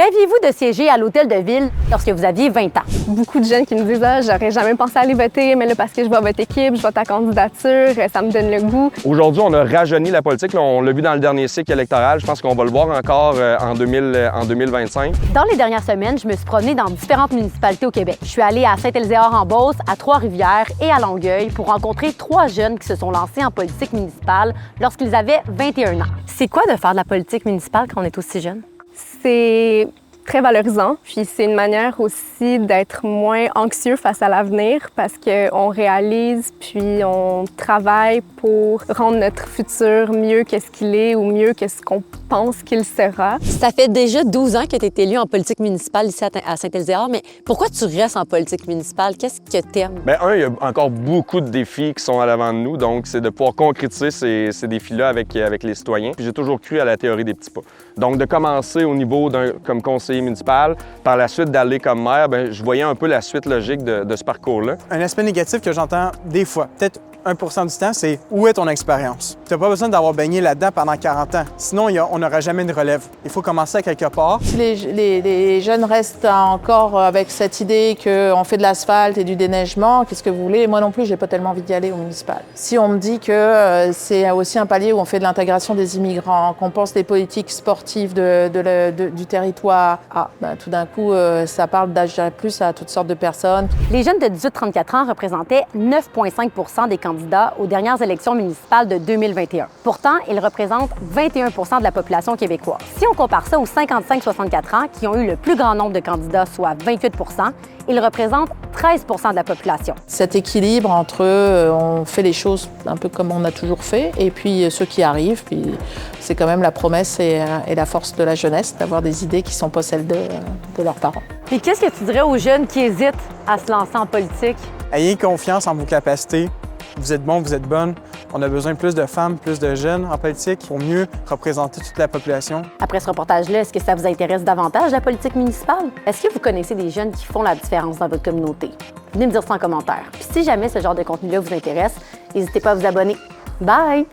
Rêviez-vous de siéger à l'hôtel de ville lorsque vous aviez 20 ans? Beaucoup de jeunes qui me disent « Ah, j'aurais jamais pensé aller voter, mais là, parce que je vois votre équipe, je vois ta candidature, ça me donne le goût. » Aujourd'hui, on a rajeuni la politique. Là, on l'a vu dans le dernier cycle électoral. Je pense qu'on va le voir encore en 2025. Dans les dernières semaines, je me suis promenée dans différentes municipalités au Québec. Je suis allée à Saint-Éliséard-en-Beauce, à Trois-Rivières et à Longueuil pour rencontrer 3 jeunes qui se sont lancés en politique municipale lorsqu'ils avaient 21 ans. C'est quoi de faire de la politique municipale quand on est aussi jeune? C'est très valorisant, puis c'est une manière aussi d'être moins anxieux face à l'avenir parce qu'on réalise puis on travaille pour rendre notre futur mieux que ce qu'il est ou mieux que ce qu'on pense qu'il sera. Ça fait déjà 12 ans que tu es élu en politique municipale ici à Saint-Éliséard, mais pourquoi tu restes en politique municipale? Qu'est-ce que tu aimes? Bien, il y a encore beaucoup de défis qui sont à l'avant de nous, donc c'est de pouvoir concrétiser ces défis-là avec les citoyens. Puis j'ai toujours cru à la théorie des petits pas. Donc de commencer au niveau comme conseiller municipal, par la suite d'aller comme maire, bien, je voyais un peu la suite logique de ce parcours-là. Un aspect négatif que j'entends des fois, peut-être 1% du temps, c'est où est ton expérience? Tu n'as pas besoin d'avoir baigné là-dedans pendant 40 ans. Sinon, on n'aura jamais de relève. Il faut commencer à quelque part. Si les jeunes restent encore avec cette idée qu'on fait de l'asphalte et du déneigement, qu'est-ce que vous voulez? Moi non plus, j'ai pas tellement envie d'y aller au municipal. Si on me dit que c'est aussi un palier où on fait de l'intégration des immigrants, qu'on pense des politiques sportives du territoire, tout d'un coup, ça parle d'agir plus à toutes sortes de personnes. Les jeunes de 18-34 ans représentaient 9,5 des candidats aux dernières élections municipales de 2021. Pourtant, ils représentent 21 de la population québécoise. Si on compare ça aux 55-64 ans qui ont eu le plus grand nombre de candidats, soit 28 ils représentent 13 de la population. Cet équilibre entre on fait les choses un peu comme on a toujours fait et puis ceux qui arrivent, puis c'est quand même la promesse et la force de la jeunesse d'avoir des idées qui ne sont pas celles de leurs parents. Et qu'est-ce que tu dirais aux jeunes qui hésitent à se lancer en politique? Ayez confiance en vos capacités. Vous êtes bon, vous êtes bonne. On a besoin de plus de femmes, plus de jeunes en politique pour mieux représenter toute la population. Après ce reportage-là, est-ce que ça vous intéresse davantage, la politique municipale? Est-ce que vous connaissez des jeunes qui font la différence dans votre communauté? Venez me dire ça en commentaire. Puis si jamais ce genre de contenu-là vous intéresse, n'hésitez pas à vous abonner. Bye!